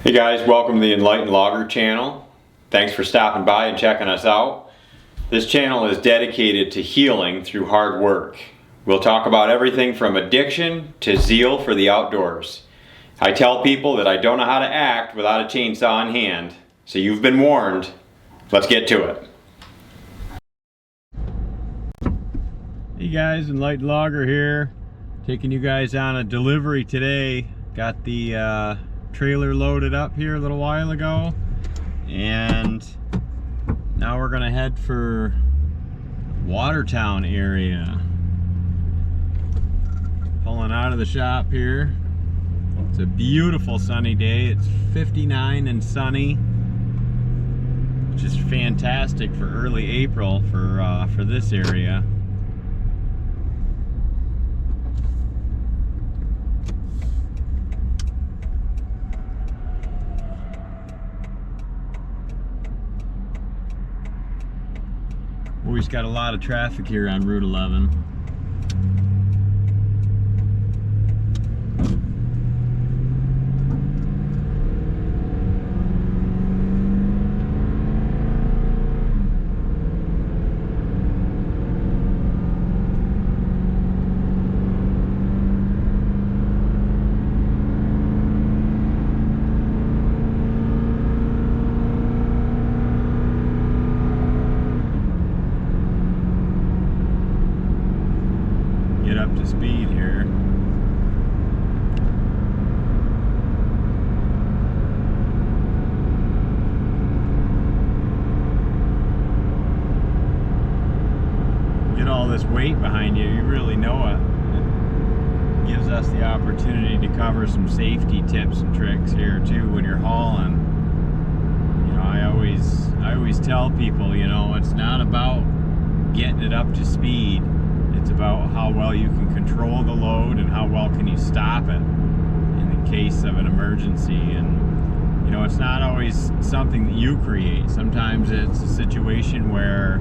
Hey guys, welcome to the Enlightened Logger channel. Thanks for stopping by and checking us out. This channel is dedicated to healing through hard work. We'll talk about everything from addiction to zeal for the outdoors. I tell people that I don't know how to act without a chainsaw in hand, so you've been warned. Let's get to it. Hey guys, Enlightened Logger here, taking you guys on a delivery today. Got the trailer loaded up here a little while ago, and now we're gonna head for Watertown area. Pulling out of the shop here. It's a beautiful sunny day. It's 59 and sunny, which is fantastic for early April for this area. Always got a lot of traffic here on Route 11. Up to speed here. Get all this weight behind you, you really know it. It gives us the opportunity to cover some safety tips and tricks here too when you're hauling. You know, I always tell people, you know, it's not about getting it up to speed. It's about how well you can control the load and how well can you stop it in the case of an emergency. And you know, it's not always something that you create. Sometimes it's a situation where,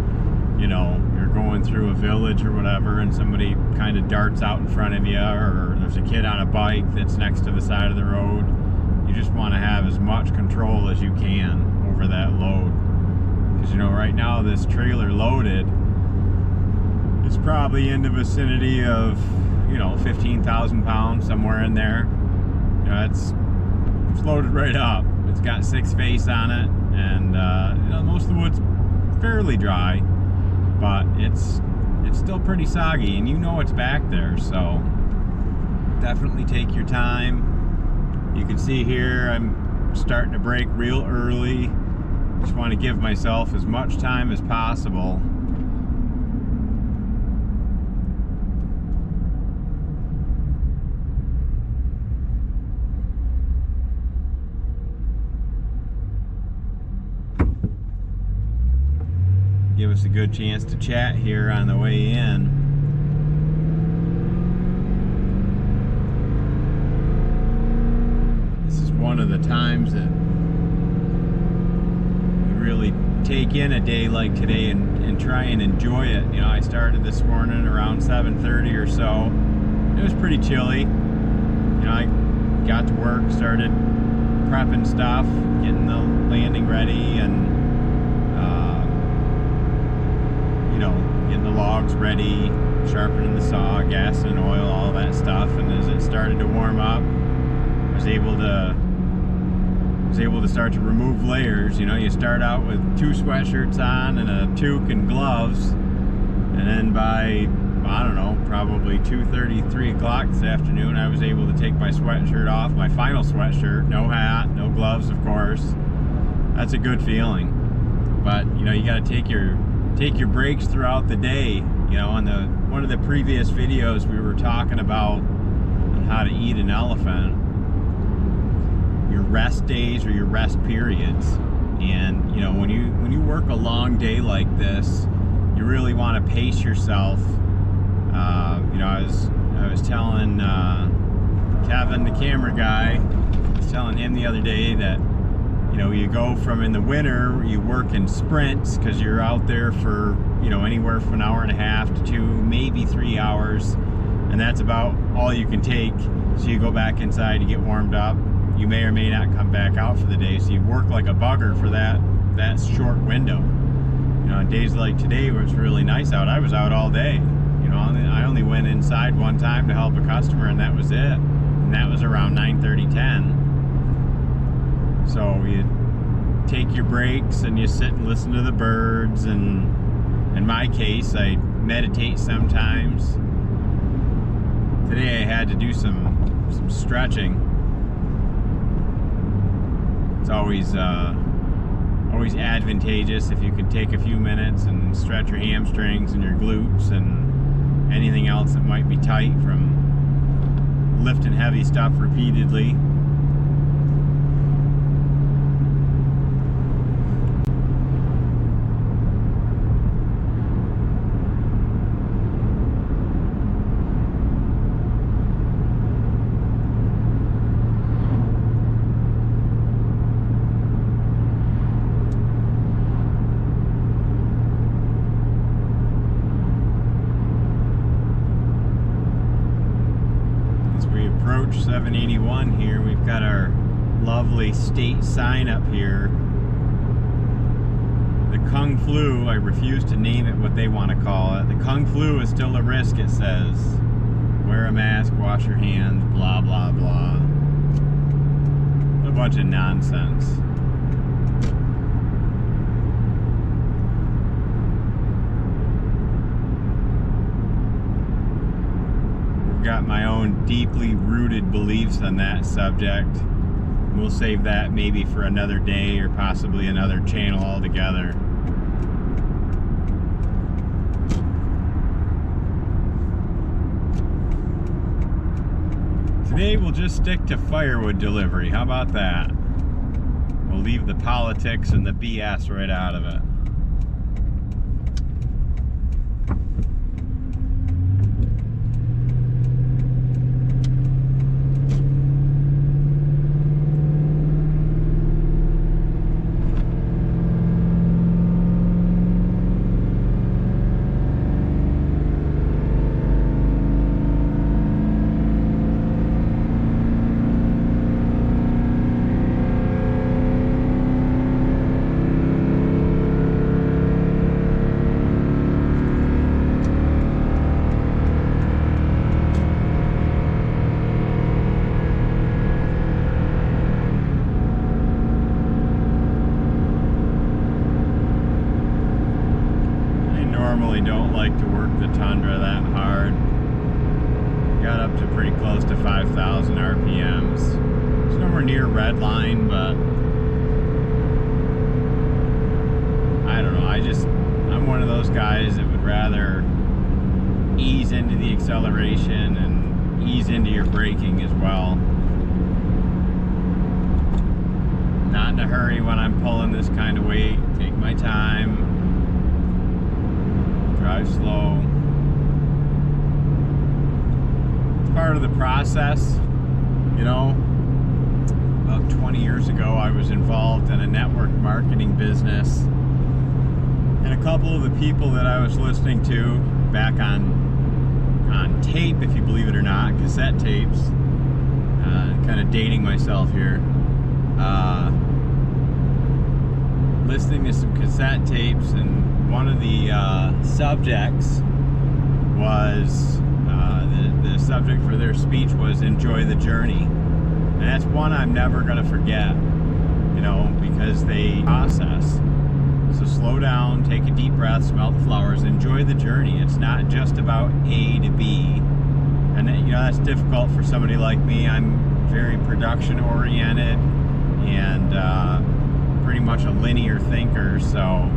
you know, you're going through a village or whatever and somebody kind of darts out in front of you, or there's a kid on a bike that's next to the side of the road. You just want to have as much control as you can over that load. Because you know, right now this trailer loaded, it's probably in the vicinity of, you know, 15,000 pounds, somewhere in there. You know, it's loaded right up. It's got 6 face on it, and you know, most of the wood's fairly dry, but it's still pretty soggy, and you know it's back there. So definitely take your time. You can see here I'm starting to brake real early. Just want to give myself as much time as possible. Give us a good chance to chat here on the way in. This is one of the times that we really take in a day like today and try and enjoy it. You know, I started this morning around 7:30 or so. It was pretty chilly. You know, I got to work, started prepping stuff, getting the landing ready, and you know, getting the logs ready, sharpening the saw, gas and oil, all that stuff. And as it started to warm up, I was able to start to remove layers. You know, you start out with 2 sweatshirts on and a toque and gloves, and then by, I don't know, probably 2:30, 3 o'clock this afternoon, I was able to take my sweatshirt off, my final sweatshirt, no hat, no gloves, of course. That's a good feeling. But you know, you got to take your breaks throughout the day. You know, on one of the previous videos we were talking about on how to eat an elephant, your rest days or your rest periods. And you know, when you work a long day like this, you really want to pace yourself. You know, I was telling Kevin, the camera guy, I was telling him the other day that, you know, you go from, in the winter, you work in sprints because you're out there for, you know, anywhere from an hour and a half to 2, maybe 3 hours, and that's about all you can take. So you go back inside, you get warmed up, you may or may not come back out for the day, so you work like a bugger for that short window. You know, on days like today where it's really nice out, I was out all day. You know, I only went inside one time to help a customer, and that was it. And that was around 9:30, 10. So you take your breaks and you sit and listen to the birds, and in my case, I meditate sometimes. Today I had to do some stretching. It's always advantageous if you can take a few minutes and stretch your hamstrings and your glutes and anything else that might be tight from lifting heavy stuff repeatedly. Approach 781 here. We've got our lovely state sign up here. The Kung Flu, I refuse to name it what they want to call it. The Kung Flu is still a risk, it says. Wear a mask, wash your hands, blah, blah, blah. A bunch of nonsense. Got my own deeply rooted beliefs on that subject. We'll save that maybe for another day or possibly another channel altogether. Today we'll just stick to firewood delivery. How about that? We'll leave the politics and the BS right out of it. Don't like to work the Tundra that hard. Got up to pretty close to 5,000 RPMs. It's nowhere near red line, but I don't know. I'm one of those guys that would rather ease into the acceleration and ease into your braking as well. Not in a hurry when I'm pulling this kind of weight. Take my time. Drive slow. It's part of the process. You know, about 20 years ago I was involved in a network marketing business, and a couple of the people that I was listening to back on tape, if you believe it or not, cassette tapes, kind of dating myself here, listening to some cassette tapes, and one of the subjects was, the subject for their speech was enjoy the journey. And that's one I'm never going to forget, you know, because they process. So slow down, take a deep breath, smell the flowers, enjoy the journey. It's not just about A to B. And, you know, that's difficult for somebody like me. I'm very production oriented and pretty much a linear thinker, so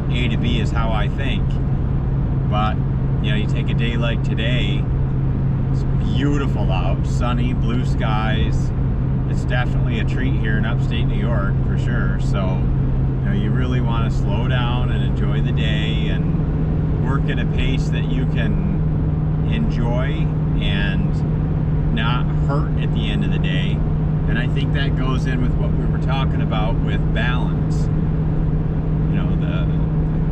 A to B is how I think. But, you know, you take a day like today, it's beautiful out, sunny, blue skies. It's definitely a treat here in upstate New York, for sure. So, you know, you really want to slow down and enjoy the day and work at a pace that you can enjoy and not hurt at the end of the day. And I think that goes in with what we were talking about with balance. You know, the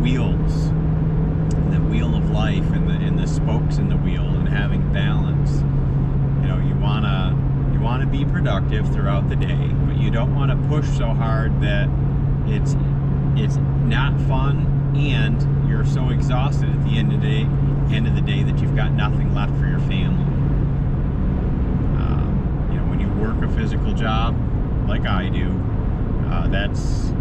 wheels, the wheel of life, and the spokes in the wheel, and having balance. You know, you wanna You want to be productive throughout the day, but you don't want to push so hard that it's not fun and you're so exhausted at the end of the day that you've got nothing left for your family. When you work a physical job like I do, that's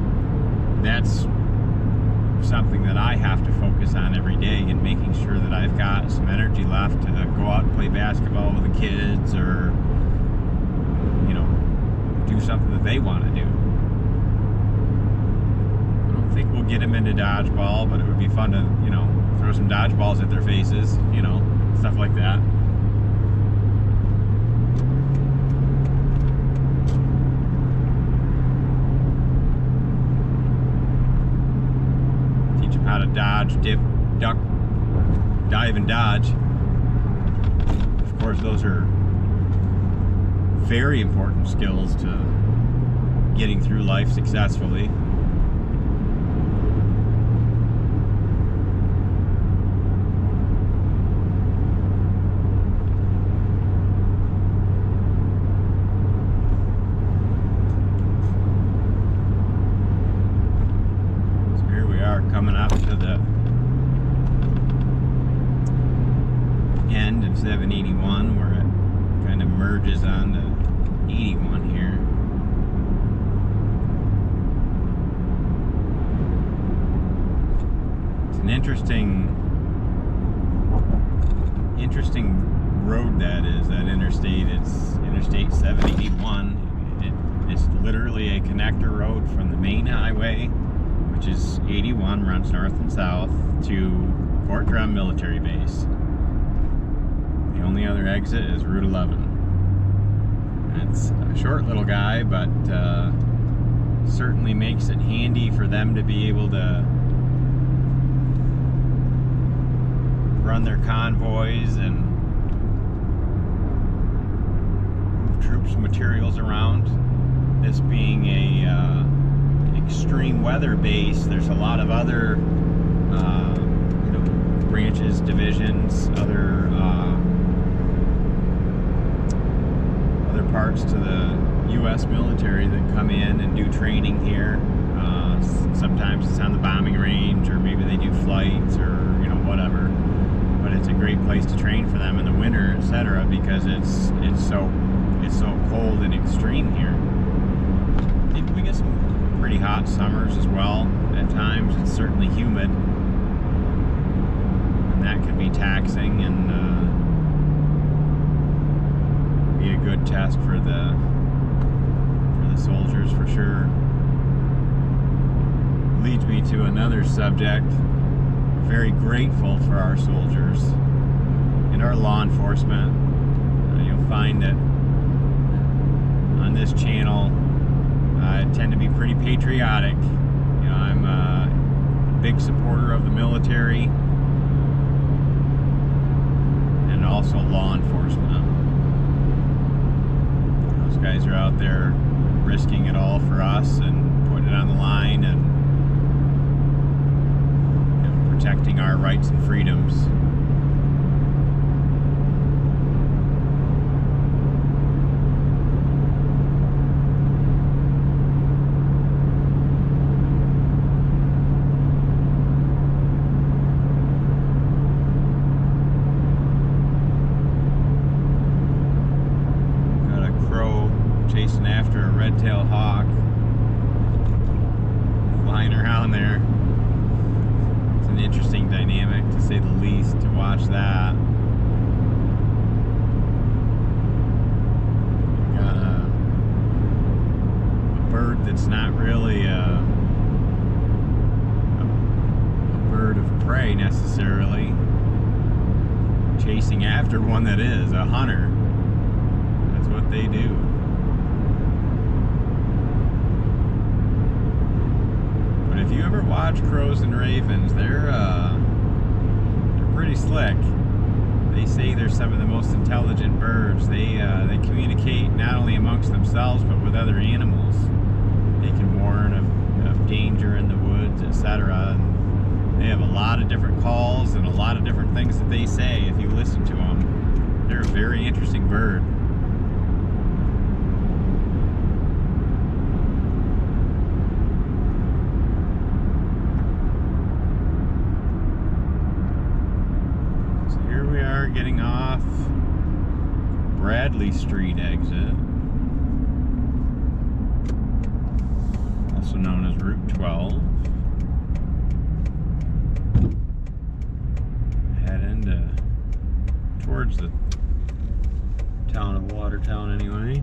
something that I have to focus on every day, and making sure that I've got some energy left to go out and play basketball with the kids, or do something that they want to do. I don't think we'll get them into dodgeball, but it would be fun to throw some dodgeballs at their faces, stuff like that. How to dodge, dip, duck, dive, and dodge. Of course, those are very important skills to getting through life successfully. Coming up to the end of 781, where it kind of merges onto 81 here. It's an interesting road that is, that interstate. It's Interstate 781. It's literally a connector road from the main highway, which is 81, runs north and south, to Fort Drum Military Base. The only other exit is Route 11. It's a short little guy, but certainly makes it handy for them to be able to run their convoys and move troops and materials around. This being a extreme weather base, there's a lot of other branches, divisions, other parts to the U.S. military that come in and do training here. Sometimes it's on the bombing range, or maybe they do flights, or whatever. But it's a great place to train for them in the winter, etc., because it's so cold and extreme here. We get some pretty hot summers as well at times. It's certainly humid, and that can be taxing and be a good test for the soldiers for sure. Leads me to another subject. Very grateful for our soldiers and our law enforcement. You'll find that on this channel I tend to be pretty patriotic. I'm a big supporter of the military and also law enforcement. Those guys are out there risking it all for us and putting it on the line and protecting our rights and freedoms. Chasing after a red-tailed hawk, flying around there. It's an interesting dynamic, to say the least, to watch that. Got a bird that's not really a bird of prey necessarily, chasing after one that is a hunter. That's what they do. If you ever watch crows and ravens, they're pretty slick. They say they're some of the most intelligent birds. They communicate not only amongst themselves but with other animals. They can warn of danger in the woods, etc. And they have a lot of different calls and a lot of different things that they say if you listen to them. They're a very interesting bird. South Bradley Street exit, also known as Route 12. Head into towards the town of Watertown anyway.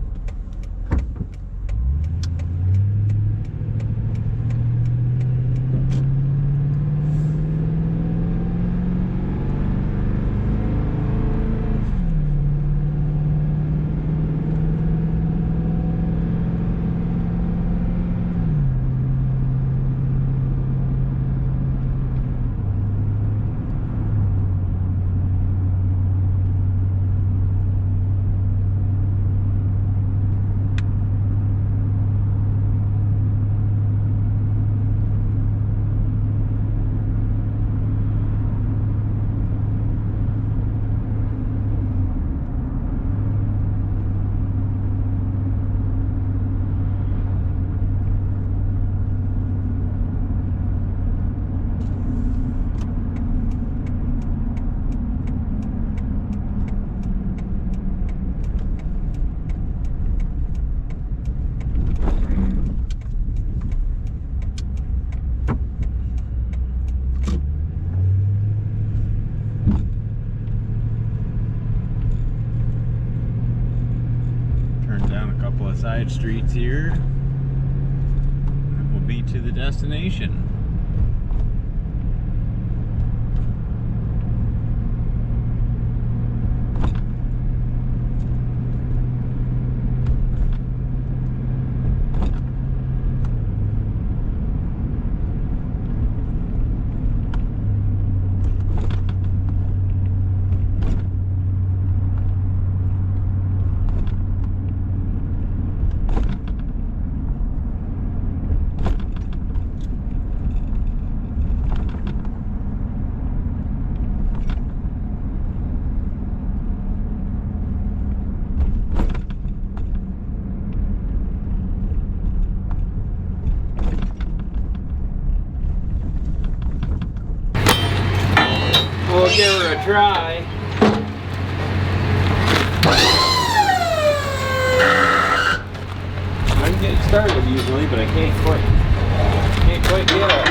Side streets here, and we'll be to the destination. We'll give her a try. I can get it started usually, but I can't quite get it.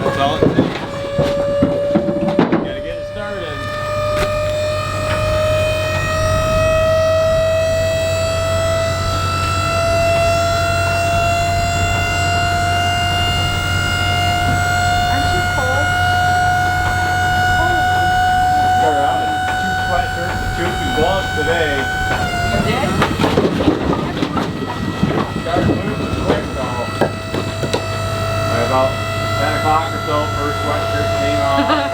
That's all it takes. Gotta get it started. Today. You did? Started moving quick though. By about 10 o'clock or so, first sweatshirt came on.